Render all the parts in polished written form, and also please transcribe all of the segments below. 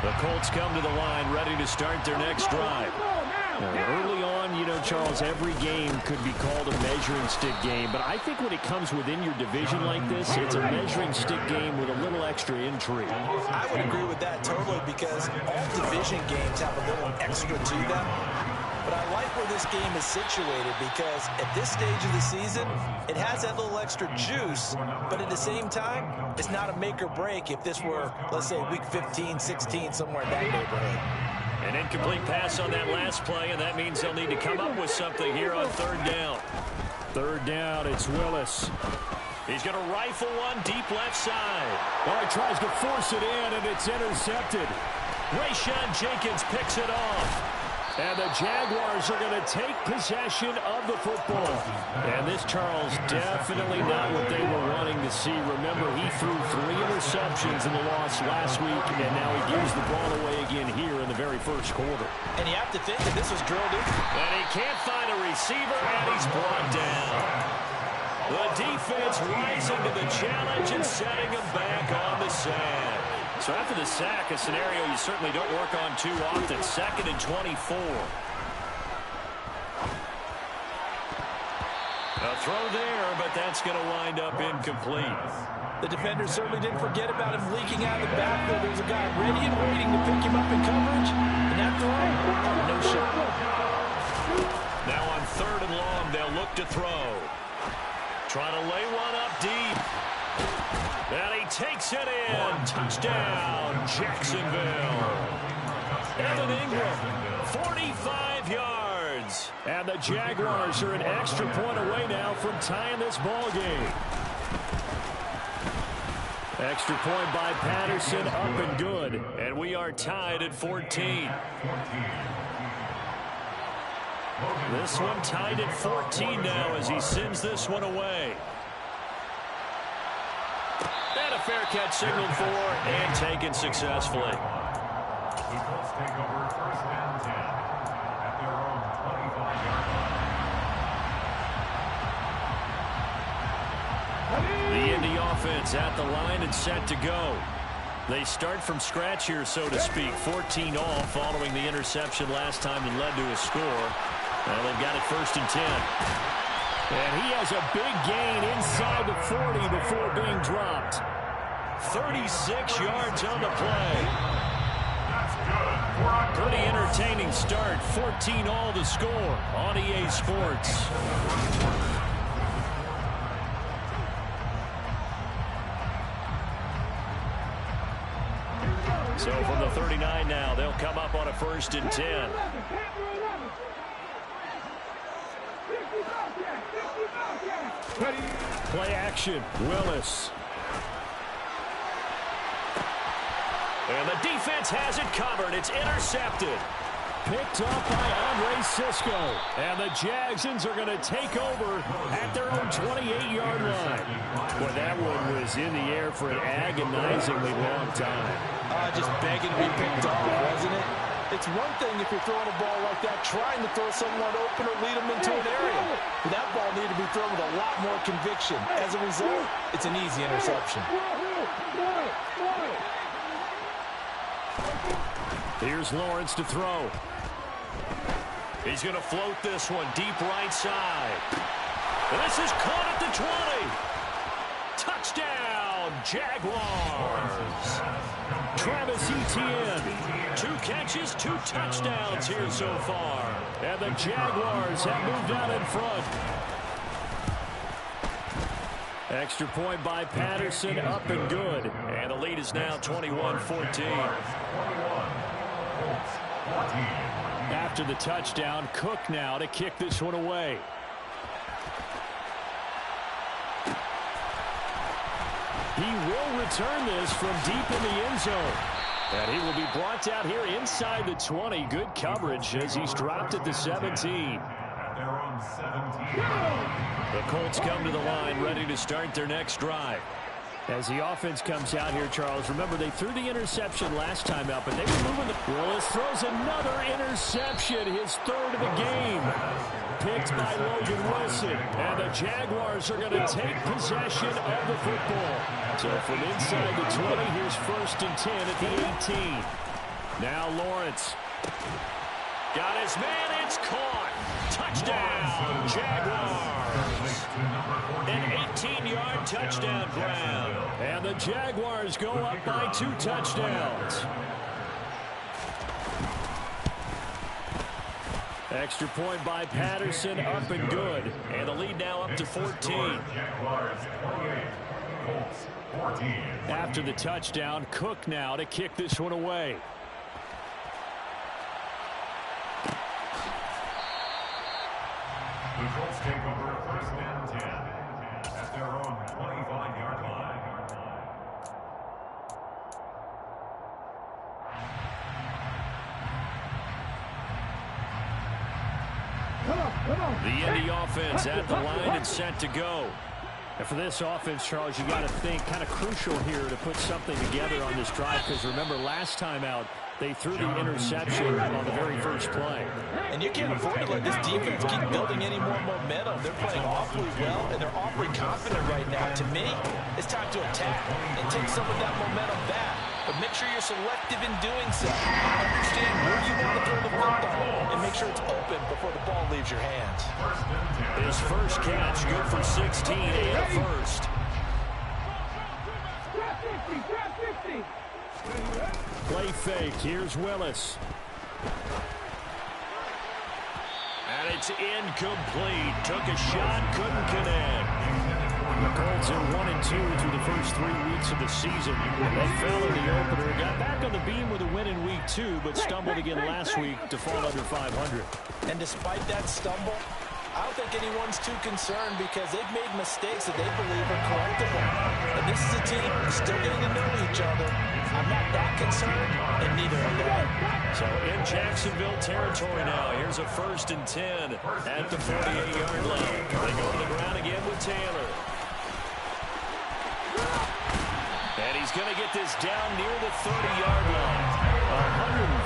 The Colts come to the line ready to start their next drive. Now, early on, you know, Charles, every game could be called a measuring stick game. But I think when it comes within your division like this, it's a measuring stick game with a little extra intrigue. I would agree with that totally because all division games have a little extra to them. But I like where this game is situated because at this stage of the season, it has that little extra juice, but at the same time, it's not a make or break if this were, let's say, week 15, 16, somewhere in that neighborhood. An incomplete pass on that last play, and that means they'll need to come up with something here on third down. Third down, it's Willis. He's going to rifle one deep left side. Oh, he tries to force it in, and it's intercepted. Rayshawn Jenkins picks it off. And the Jaguars are going to take possession of the football. And this, Charles, definitely not what they were wanting to see. Remember, he threw 3 interceptions in the loss last week, and now he gives the ball away again here in the very first quarter. And you have to think that this was drilled in. And he can't find a receiver, and he's brought down. The defense rising to the challenge and setting him back on the sand. So after the sack, a scenario you certainly don't work on too often. 2nd and 24. A throw there, but that's going to wind up incomplete. The defender certainly didn't forget about him leaking out of the backfield. There's a guy ready and waiting to pick him up in coverage. And that throw, no shot. Now on 3rd and long, they'll look to throw. Trying to lay one up deep. And he takes it in. Touchdown, Jacksonville. Evan Ingram, 45 yards. And the Jaguars are an extra point away now from tying this ball game. Extra point by Patterson, up and good. And we are tied at 14. This one tied at 14 now as he sends this one away. And a fair catch signaled for and taken successfully. The Colts take over 1st and 10 at their own 25 yard line. The Indy offense at the line and set to go. They start from scratch here, so to speak. 14 all following the interception last time that led to a score. Well, they've got it 1st and 10. And he has a big gain inside the 40 before being dropped. 36 yards on the play. Pretty entertaining start. 14 all to score on EA Sports. So from the 39 now, they'll come up on a 1st and 10. Play action, Willis. And the defense has it covered. It's intercepted. Picked up by Andre Sisco. And the Jagsons are going to take over at their own 28-yard line. Boy, that one was in the air for an agonizingly long time. Just begging to be picked off, wasn't it? It's one thing if you're throwing a ball like that, trying to throw someone open or lead them into an area. But that ball needed to be thrown with a lot more conviction. As a result, it's an easy interception. Here's Lawrence to throw. He's going to float this one deep right side. This is caught at the 20. Touchdown, Jaguars. Travis Etienne. 2 catches, 2 touchdowns here so far. And the Jaguars have moved out in front. Extra point by Patterson, up and good. And the lead is now 21-14. After the touchdown, Cook now to kick this one away. He will return this from deep in the end zone. And he will be brought down here inside the 20. Good coverage as he's dropped at the 17. The Colts come to the line ready to start their next drive. As the offense comes out here, Charles, remember they threw the interception last time out, but they were moving the... Willis throws another interception, his 3rd of the game. Picked by Logan Wilson. And the Jaguars are going to take possession of the football. So from inside the 20, here's 1st and 10 at the 18. Now Lawrence. Got his man. It's caught. Touchdown, Jaguars. An 18-yard touchdown grab. And the Jaguars go up by 2 touchdowns. Extra point by Patterson, up and good. And the lead now up to 14. After the touchdown, Cook now to kick this one away. The Colts take over first and 10 at their own 25-yard line. The Indy offense at the line and set to go. And for this offense, Charles, you got to think kind of crucial here to put something together on this drive, because remember last time out they threw the interception on the very first play. And you can't afford to let this defense keep building any more momentum. They're playing awfully well, and they're awfully confident right now. To me, it's time to attack and take some of that momentum back. But make sure you're selective in doing so. Understand where you want to throw the football, and make sure it's open before the ball leaves your hands. His first catch, good for 16 and a first. Play fake. Here's Willis. And it's incomplete. Took a shot, couldn't connect. The Colts are 1-2 through the first 3 weeks of the season. They fell in the opener, got back on the beam with a win in week 2, but stumbled again last week to fall under 500. And despite that stumble, I don't think anyone's too concerned, because they've made mistakes that they believe are correctable. And this is a team still getting to know each other. I'm not that concerned, and neither are they. So in Jacksonville territory now, here's a 1st and 10 at the 48-yard line. They go to the ground again with Taylor. And he's going to get this down near the 30-yard line.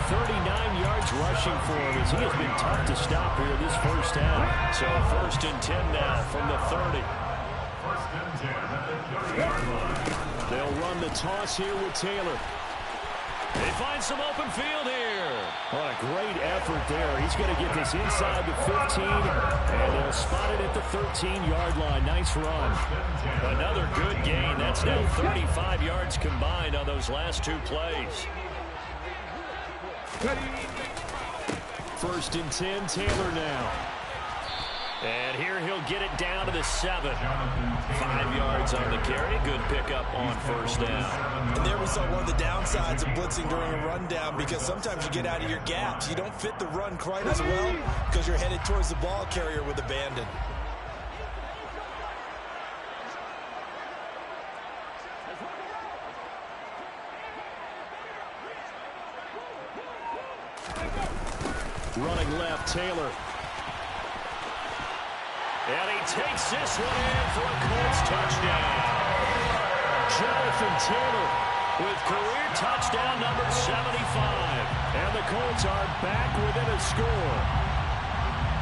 139 yards rushing for him, as he has been tough to stop here this first half. So 1st and 10 now from the 30. 1st and 10 at the 30-yard line. They'll run the toss here with Taylor. They find some open field here. What a great effort there. He's going to get this inside the 15, and they'll spot it at the 13-yard line. Nice run. Another good gain. That's now 35 yards combined on those last 2 plays. 1st and 10, Taylor now. And here he'll get it down to the 7. 5 yards on the carry. Good pickup on 1st down. And there we saw one of the downsides of blitzing during a rundown, because sometimes you get out of your gaps. You don't fit the run quite as well because you're headed towards the ball carrier with abandon. Running left, Taylor. And he takes this one in for a Colts touchdown. Jonathan Taylor with career touchdown number 75. And the Colts are back within a score.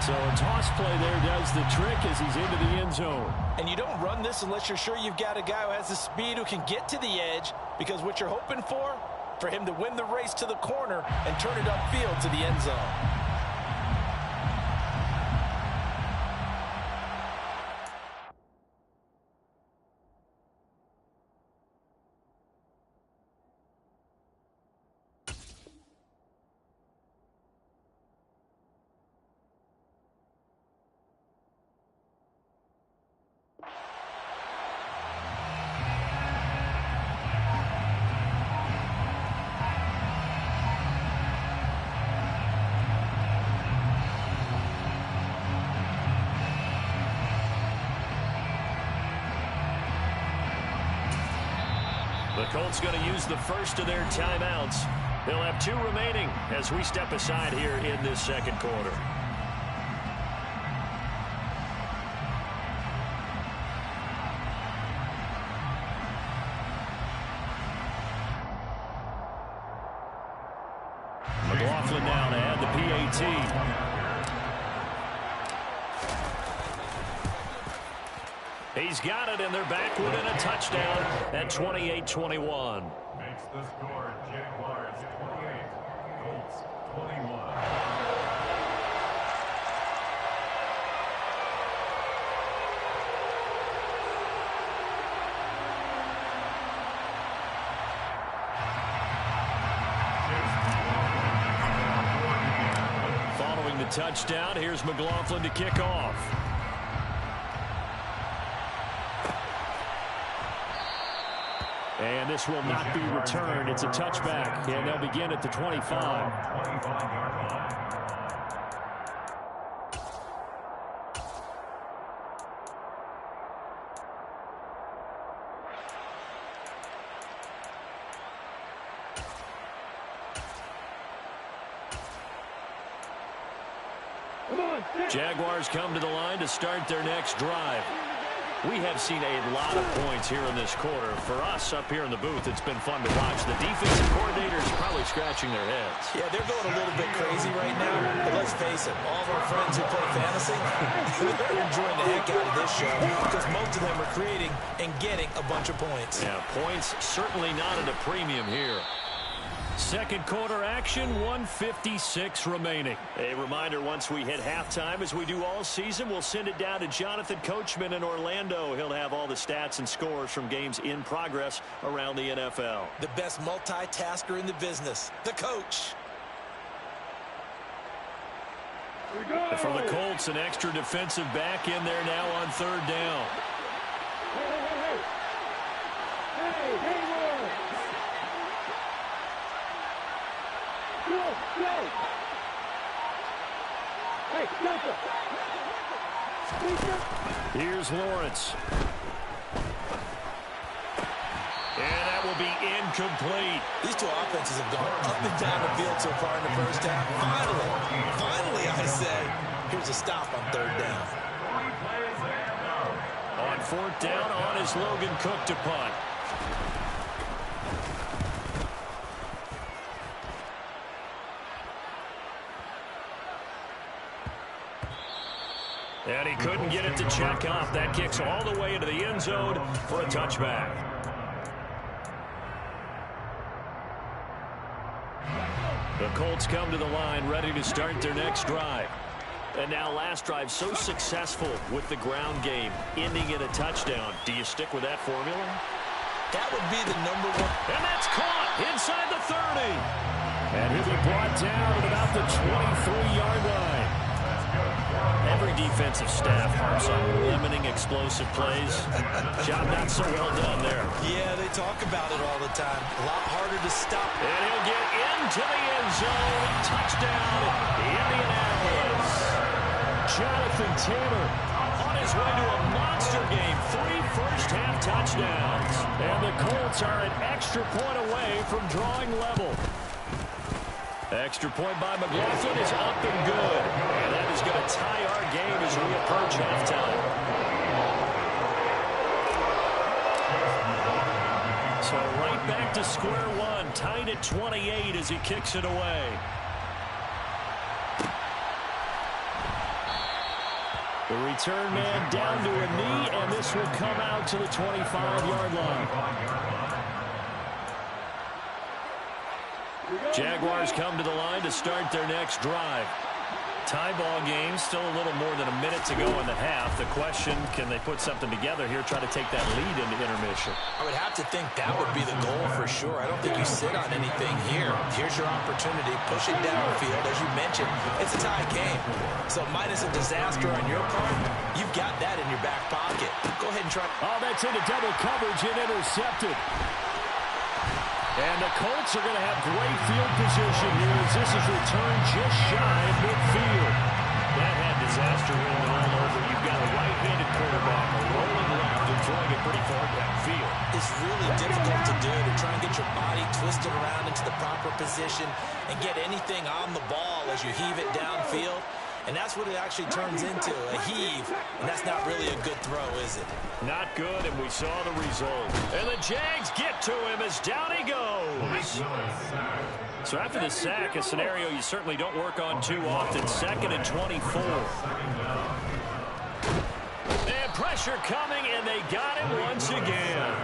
So a toss play there does the trick as he's into the end zone. And you don't run this unless you're sure you've got a guy who has the speed, who can get to the edge, because what you're hoping for him to win the race to the corner and turn it upfield to the end zone. The Colts going to use the first of their timeouts. They'll have 2 remaining as we step aside here in this second quarter. McLaughlin now to add the PAT. He's got it, and they're back within a touchdown at 28-21. Makes the score Jaguars 28, touchdown. Here's McLaughlin to kick off. And this will not be returned. It's a touchback, and they'll begin at the 25. Jaguars come to the line to start their next drive. We have seen a lot of points here in this quarter. For us up here in the booth, it's been fun to watch. The defensive coordinators probably scratching their heads. Yeah, they're going a little bit crazy right now. But let's face it, all of our friends who play fantasy, they're enjoying the heck out of this show because most of them are creating and getting a bunch of points. Yeah, points certainly not at a premium here. Second quarter action, 1:56 remaining. A reminder, once we hit halftime, as we do all season, we'll send it down to Jonathan Coachman in Orlando. He'll have all the stats and scores from games in progress around the NFL. The best multitasker in the business, the coach. And for the Colts, an extra defensive back in there now on third down. Here's Lawrence. And that will be incomplete. These two offenses have gone up and down the field so far in the first half. Finally, I say, here's a stop on third down. On fourth down, on is Logan Cook to punt. And he couldn't get it to check off. That kicks all the way into the end zone for a touchback. The Colts come to the line, ready to start their next drive. And now last drive so successful with the ground game, ending in a touchdown. Do you stick with that formula? That would be the number one. And that's caught inside the 30. And he'll be brought down at about the 23-yard line. Every defensive staff harps on limiting explosive plays. Job not so well done there. Yeah, they talk about it all the time. A lot harder to stop. And he'll get into the end zone. Touchdown, Indianapolis. Jonathan Taylor on his way to a monster game. 3 first-half touchdowns. And the Colts are an extra point away from drawing level. Extra point by McLaughlin is up and good. And that is going to tie our game as we approach halftime. So right back to square one, tied at 28 as he kicks it away. The return man down to a knee, and this will come out to the 25-yard line. Jaguars come to the line to start their next drive. Tie ball game, still a little more than a minute to go in the half. The question, can they put something together here, try to take that lead into intermission? I would have to think that would be the goal for sure. I don't think you sit on anything here. Here's your opportunity. Push it downfield. As you mentioned, it's a tie game. So minus a disaster on your part, you've got that in your back pocket. Go ahead and try. Oh, that's into double coverage and intercepted. And the Colts are going to have great field position here as this is returned just shy of midfield. That had disaster written all over. You've got a right-handed quarterback rolling left and throwing it pretty far downfield. It's really difficult to do, to try and get your body twisted around into the proper position and get anything on the ball as you heave it downfield. And that's what it actually turns into, a heave. And that's not really a good throw, is it? Not good, and we saw the result. And the Jags get to him as down he goes. So after the sack, a scenario you certainly don't work on too often. 2nd and 24. And pressure coming, and they got him once again.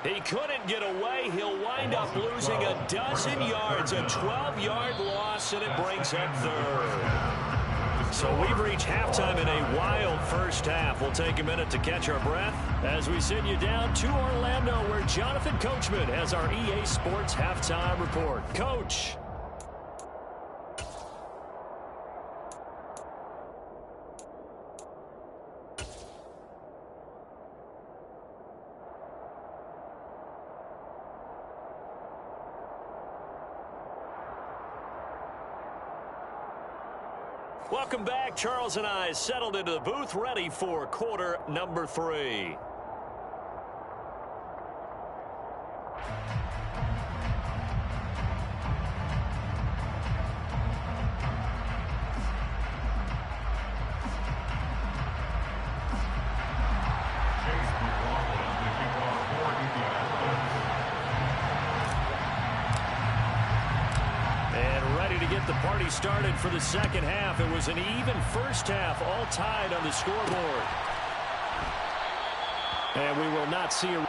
He couldn't get away. He'll wind up losing a dozen yards, a 12-yard loss, and it brings up third. So we've reached halftime in a wild first half. We'll take a minute to catch our breath as we send you down to Orlando, where Jonathan Coachman has our EA Sports halftime report. Coach. Welcome back. Charles and I settled into the booth, ready for quarter number 3. The party started for the second half. It was an even first half, all tied on the scoreboard. And we will not see a...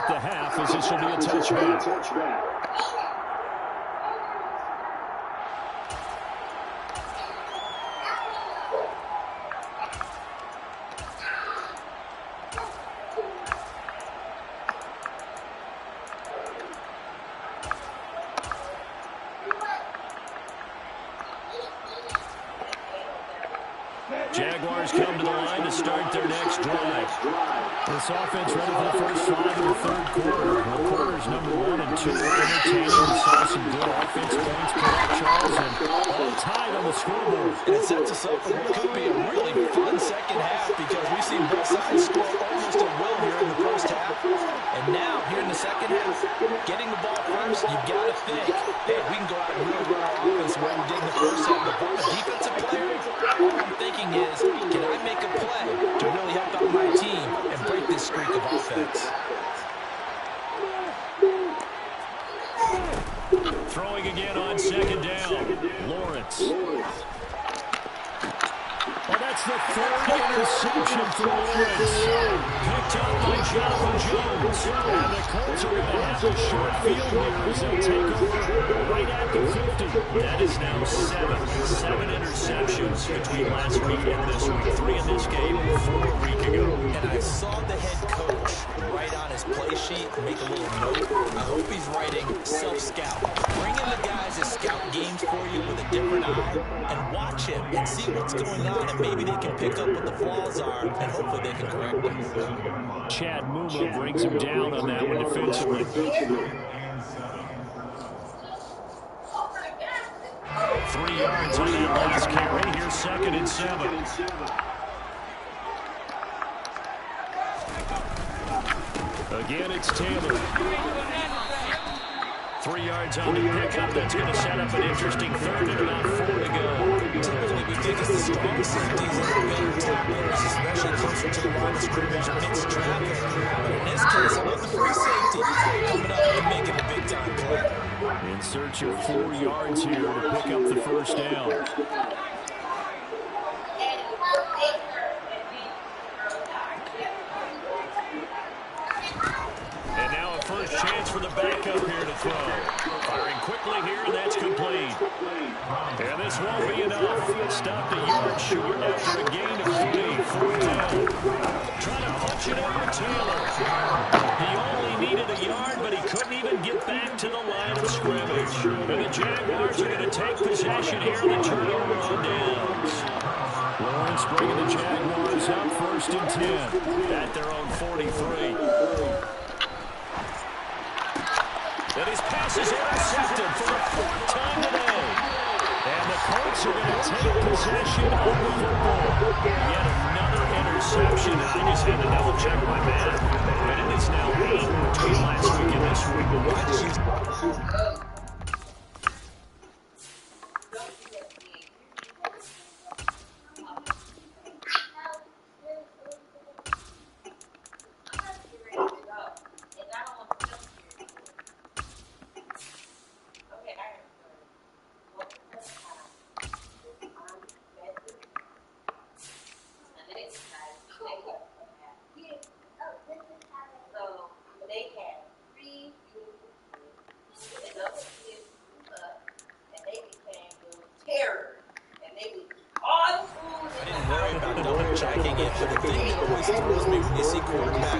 The half as this will be a touchback. 'Jaguars come to the line to start their next drive. This offense ready for the first 5 of the third quarter. Well, quarters number 1 and 2 were entertaining. We saw some good offensive points put up, Charles, and all tied on the scoreboard. And it sets us up for what could be a really fun second half because we've seen both sides score almost at will here in the first half. And now, here in the second half, getting the ball first, you've got to think, hey, we can go out and really run our offense where we did in the first half. But from a defensive player, all I'm thinking is, can I make a play to really help out my team and break this streak of offense? Throwing again on second down. Lawrence. Oh, that's the third interception for Lawrence. Picked up by Jonathan Jones. And the Colts are going to have a short field here as they take over right at the 50. That is now 7 interceptions between last week and this week. 3 in this game, 4 a week ago. And I saw the head coach write on his play sheet and make a little note. I hope he's writing self-scout. Bring in the guys that scout games for you with a different eye and watch him and see what's going on, and maybe they can pick up what the flaws are and hopefully they can correct them. Chad Muma brings him down on that one defensively. 3 yards on that last carry. Here's 2nd and 7. Again, it's Taylor. 3 yards on the pickup. That's going to set up an interesting 3rd and about 4 to go. Typically, we think it's the strong safeties that are better tacklers, especially closer to the line of scrimmage amidst traffic. But in this case, it was the free safety coming up and making a big-time play. In search of 4 yards here to pick up the first down. And now a first chance for the backup here to throw. Firing quickly here, and that's complete. And this won't be enough. Stopped a yard short after a gain of 3. 4th down. Trying to punch it over Taylor. He only needed the yard, but he couldn't even get back to the line of scrimmage. And the Jaguars are going to take possession here in the turnover on downs. Lawrence bringing the Jaguars up 1st and 10 at their own 43. And his pass is intercepted for the 4th time today. And the Colts are going to take possession of the football. Yet another interception. And I just had to double-check my math. But it is now 8 between last week and this week.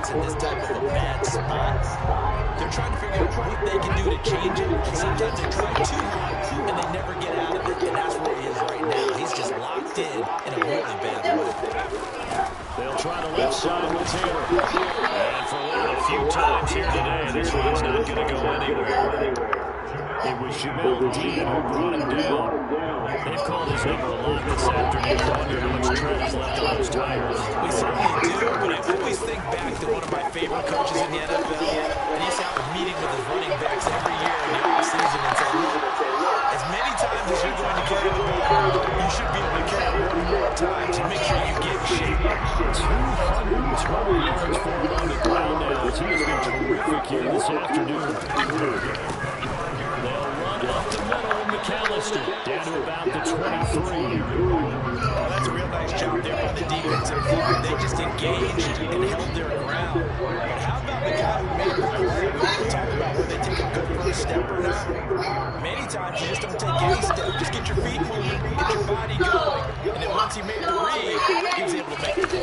In this type of a bad spot, they're trying to figure out what they can do to change it. And sometimes they try too hard, and they never get out of it. And that's where he is right now. He's just locked in a really bad way. They'll try the left side with Taylor. And for one of the few times here today, this one's not going to go anywhere. It was Jamel Dean who brought him down. They've called his number a lot this afternoon. I wonder how much tread is left on those tires. We certainly do, but I always think back to one of my favorite coaches in the NFL, and he's out meeting with his running backs every year in the offseason and say, look, as many times as you're going to carry the ball, you should be able to carry it one more time to make sure you get shape. 212 yards for him on the ground now. He has been terrific here this afternoon. They'll run up the middle of McAllister, down to about the 23. Oh, that's a real nice job there by the defensive line. They just engaged and held their ground. But how about the guy who made the play? We talk about whether they take a good first step or not. Many times you just don't take any step. Just get your feet moving, get your body going. And then once he made the read, he was able to make the play.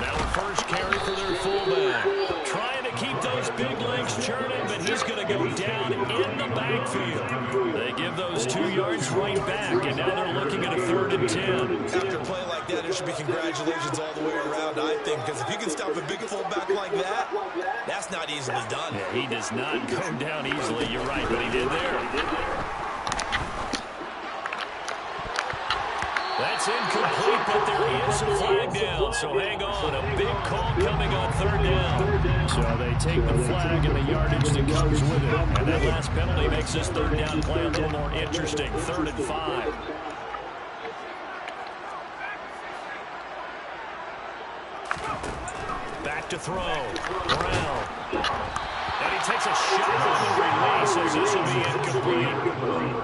Now a first carry for their fullback. Trying to keep those big legs churning, but he's going to go down in the backfield. They give those 2 yards right back, and now they're looking at a 3rd and 10. After a play like that, there should be congratulations all the way around, I think, because if you can stop a big fullback like that, that's not easily done. Yeah, he does not go down easily. You're right, but he did there. That's incomplete, but there is a flag down, so hang on. A big call coming on 3rd down. So they take the flag and the yardage that comes with it. And that last penalty makes this 3rd down play a little more interesting. 3rd and 5. Back to throw. Brown. And he takes a shot on the release as this will be incomplete.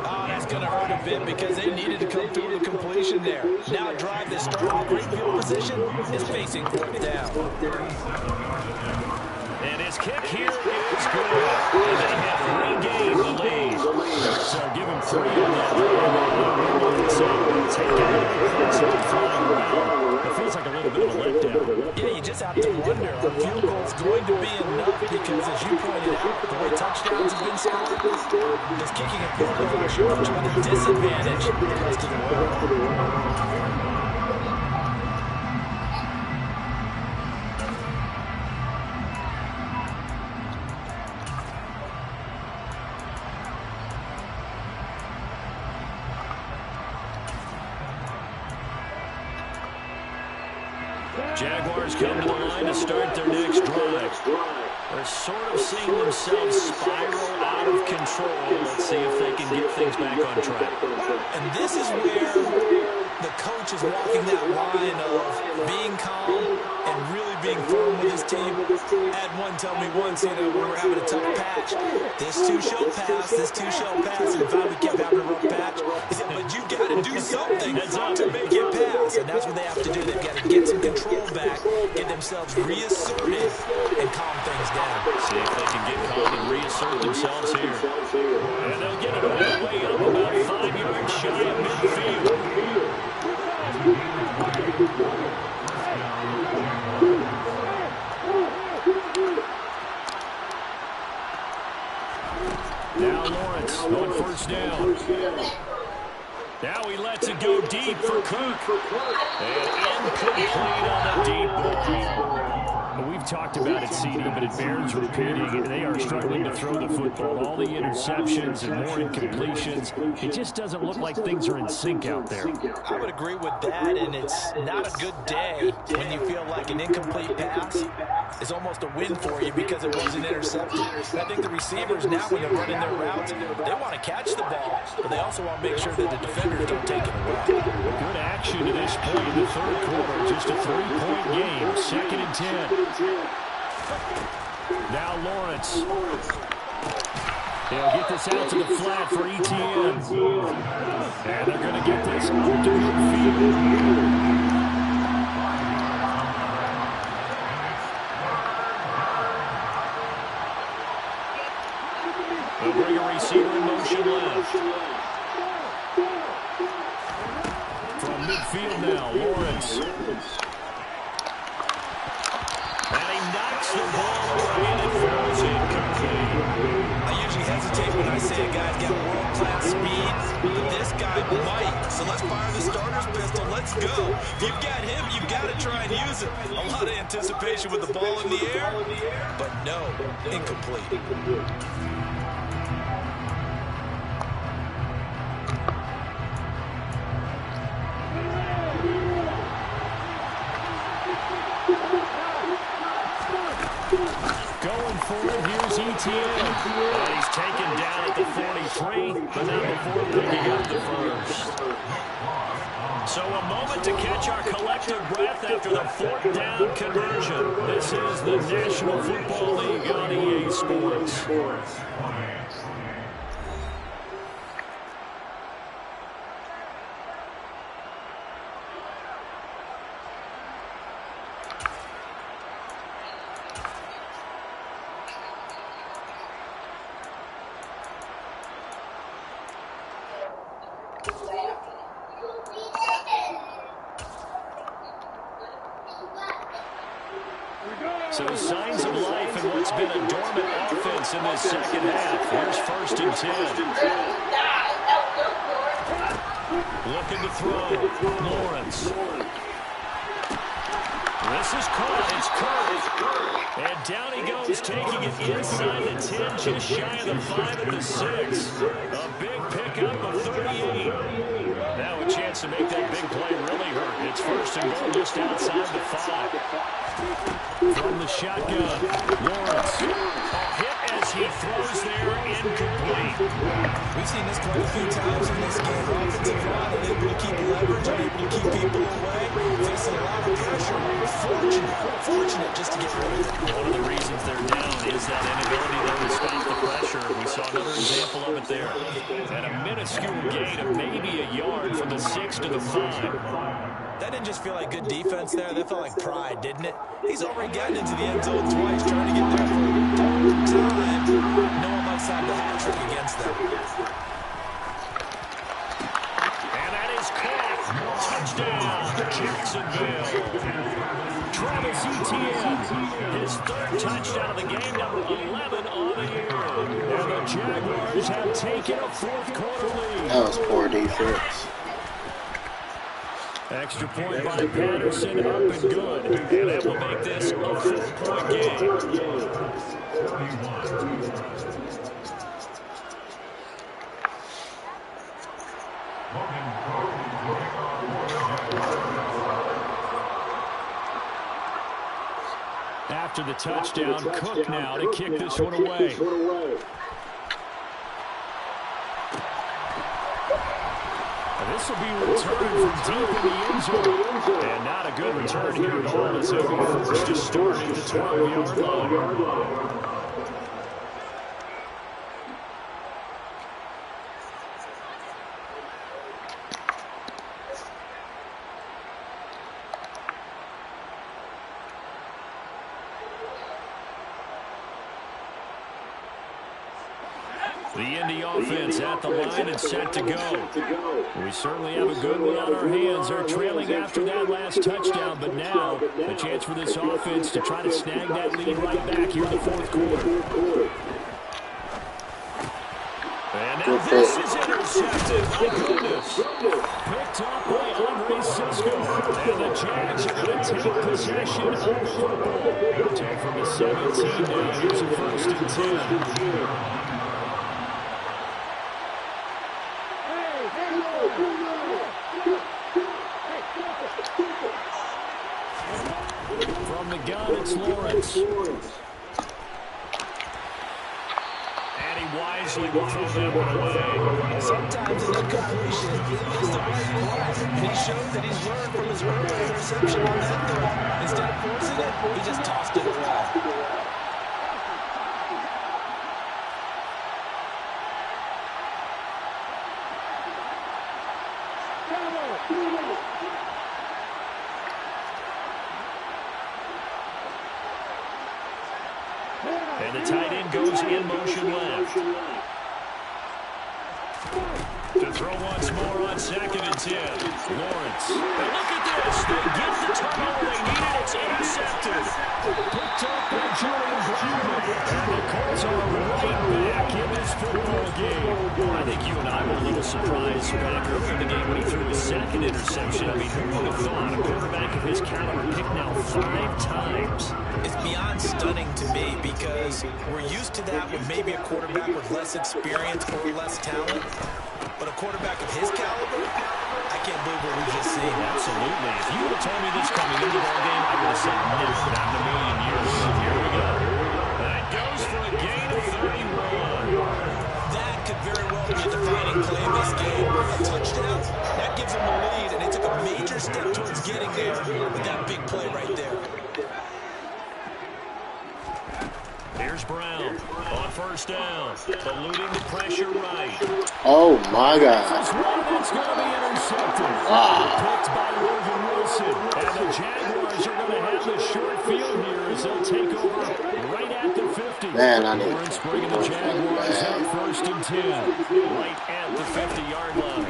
Oh, that's going to hurt a bit because they needed to come through the completion there. Now a drive that started with great field position is facing 4th down. And his kick here is good. And they have regained the lead. So give him 3 on that. So take it out. Flying around. It feels like a little bit of a letdown. Yeah, you just have to wonder, are field goals going to be enough? Because as you pointed out, the way touchdowns have been scored, does kicking a field goal actually put you at a disadvantage the rest of the way? Jaguars come to the line to start their next drive. They're sort of seeing themselves spiral out of control. Let's see if they can get things back on track. And this is where the coach is walking that line of being calm and really being firm with his team. Had one tell me once, you know, we were having a tough patch. This too shall pass, this too shall pass. And finally kept having a rough patch. He said, but you got to do something to make it pass. And that's what they have to do. They've got to get some control back, get themselves reasserted, and calm things down. See if they can get calm and reassert themselves here. And they'll get it all the way up about 5 yards shy of midfield. Now Lawrence on first down. Now he lets it go deep for Cook. And incomplete on the deep ball. Well, we've talked about it, CD, but it bears repeating. They are struggling to throw the football. All the interceptions and more incompletions. It just doesn't look like things are in sync out there. I would agree with that, and it's not a good day when you feel like an incomplete pass is almost a win for you because it wasn't intercepted. I think the receivers now, when they're running their routes, they want to catch the ball, but they also want to make sure that the defenders don't take it away. Good action to this point in the third quarter. Just a 3-point game. 2nd and 10. Now Lawrence. They'll get this out to the flat for ETN. And they're going to get this up to midfield. They'll bring a receiver in motion left. From midfield now, Lawrence. And he knocks the ball away and it falls incomplete. I usually hesitate when I say a guy's got world-class speed, but this guy might. So let's fire the starter's pistol. Let's go. If you've got him, you've got to try and use it. A lot of anticipation with the ball in the air, but no, incomplete. Going for it, here's ETN. And he's taken down at the 43, but not before picking up the first. So a moment to catch our collective breath after the 4th down conversion. This is the National Football League on EA Sports. So signs of life in what's been a dormant offense in this second half. Here's 1st and 10. Looking to throw. Lawrence. This is caught. It's Curry. And down he goes, taking it inside the 10, just shy of the 5 at the 6. A big pickup of 38. Now a chance to make that big play really hurt. It's 1st and goal just outside the 5. From the shotgun, Lawrence. A hit as he throws there, incomplete. We've seen this quite a few times in this game. Offensive line unable to keep leverage, unable to keep people away, facing a lot of pressure. Fortunate just to get rid of it. One of the reasons they're down is that inability there to stop the pressure. We saw another example of it there. And a minuscule gain of maybe a yard from the 6 to the 5. That didn't just feel like good defense there. That felt like pride, didn't it? He's already gotten into the end zone twice, trying to get there for time. No one likes to have the hat trick against them. And that is caught. Touchdown, Jacksonville. Travis Etienne, his 3rd touchdown of the game, number 11 on the year. And the Jaguars have taken a 4th quarter lead. That was poor defense. Extra point by Patterson, up and good. And that will make this a 4-point game. After the touchdown, Cook now to kick this one away. This will be returned from deep in the end zone. And not a good return here at all. It's going to be forced to start at the 12-yard line. The Indy offense at the line and set to go. We certainly have a good one on our hands. They're trailing after that last touchdown, but now a chance for this offense to try to snag that lead right back here in the 4th quarter. Now this is intercepted. My goodness. Picked up by Andre Cisco. And the Jags are going to take possession of the football. Take from the 17 now. Here's a 1st and 10. From the gun, it's Lawrence. And he wisely will throw that one away. Sometimes an incompletion is the right play. And he showed that he's learned from his early interception on that throw. Instead of forcing it, he just tossed it away. And the tight end goes in motion left. To throw once more on 2nd and 10. Lawrence. And look at this. They get the turnover they needed. It's intercepted. Picked up by Julian Brown. And the Colts are right back in this football game. I think you and I were a little surprised back earlier in the game when he threw his 2nd interception. I mean, who would have thought a quarterback of his caliber picked now 5 times? It's beyond stunning to me because we're used to that with maybe a quarterback with less experience or less talent. But a quarterback of his caliber, I can't believe what we've just seen. Absolutely. If you would have told me this coming into the ball game, I would have said no, not in a million years. Here we go. That goes for a gain of 31. That could very well be a defining play in this game. A touchdown, that gives them the lead, and they took a major step towards getting there with that big play right there. Here's Brown on 1st down, eluding the pressure right. Oh my God! This one that's going to be intercepted. Picked by Logan Wilson, and the Jaguars are going to have the short field here as they'll take over right at the 50. Man, I need Lawrence bringing the Jaguars up 1st and 10, right at the 50-yard line.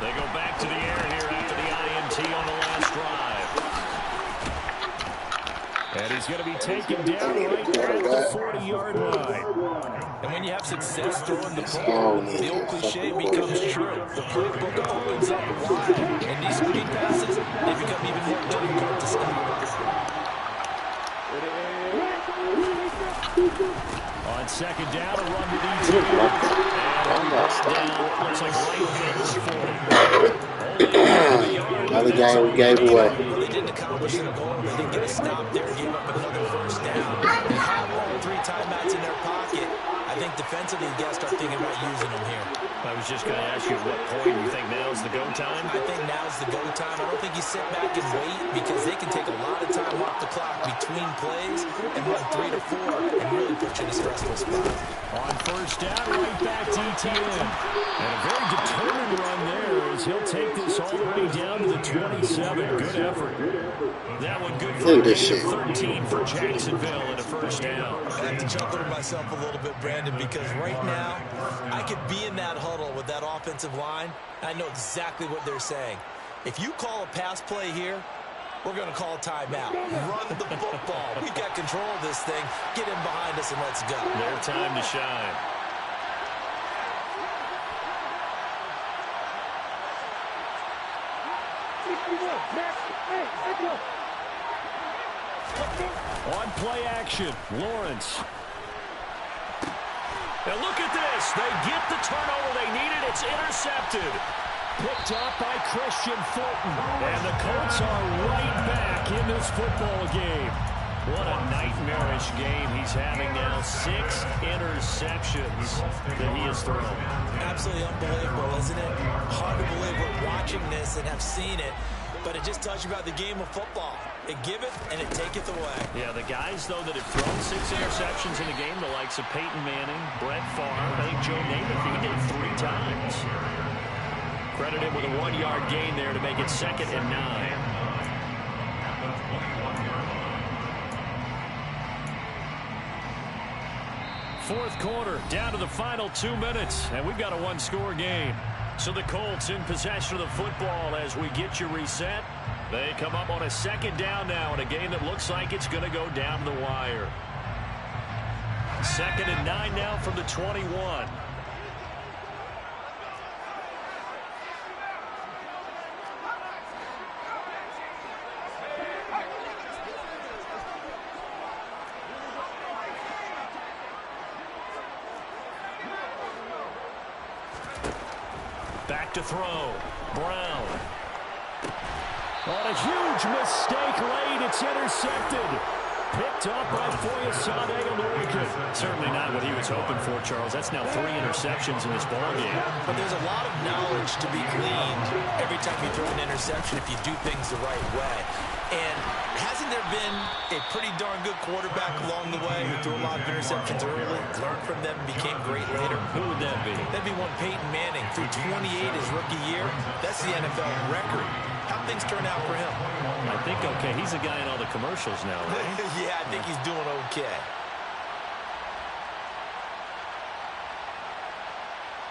They go back to the air here after the INT on the last drive. And he's going to be taken down right there at the 40-yard line. And when you have success throwing the football, the old cliche becomes true. The playbook opens up wide, and these screen passes, they become even more difficult to stop. On 2nd down, a run to DT. And down, looks like right at 40. Another game we gave away. Well, they didn't accomplish their goal. They didn't get a stop there. Gave up another 1st down. They have all 3 timeouts in their pocket. I think defensively, you got to start thinking about using them here. I was just going to ask you at what point you think now's the go time? I think now's the go time. I don't think you sit back and wait because they can take a lot of time off the clock between plays and run 3 to 4 and really put you in a stressful spot. On 1st down, right back to ETN. And a very determined run there as he'll take this all the way down to the 27. Good effort. That one good for a 13 for Jacksonville and a 1st down. I have to chuckle to myself a little bit, Brandon, because right now I could be in that huddle with that offensive line. I know exactly what they're saying. If you call a pass play here, we're going to call a timeout. Run the football. We've got control of this thing. Get in behind us and let's go. Their time to shine. On play action, Lawrence. Now look at this. They get the turnover they needed. It's intercepted. Picked up by Christian Fulton. And the Colts are right back in this football game. What a nightmarish game he's having now. 6 interceptions that he has thrown. Absolutely unbelievable, isn't it? Hard to believe we're watching this and have seen it. But it just tells you about the game of football. It giveth and it taketh away. Yeah, the guys, though, that have thrown 6 interceptions in a game, the likes of Peyton Manning, Brett Favre, I think Joe Namath, he did 3 times. Credited with a 1-yard gain there to make it 2nd and 9. Fourth quarter, down to the final 2 minutes, and we've got a 1-score game. So the Colts in possession of the football as we get you reset. They come up on a 2nd down now in a game that looks like it's going to go down the wire. 2nd and 9 now from the 21. Back to throw. Brown. On a huge mistake late, it's intercepted. Picked up by Foyesade Oluwaseun. Certainly not what he was hoping for, Charles. That's now 3 interceptions in this ballgame. But there's a lot of knowledge to be gleaned every time you throw an interception if you do things the right way. And hasn't there been a pretty darn good quarterback along the way who threw a lot of interceptions early, learned from them, and became great later? Who would that be? That'd be one Peyton Manning. Threw 28 his rookie year. That's the NFL record. How'd things turn out for him? I think okay. He's a guy in all the commercials now, right? Yeah, I think he's doing okay.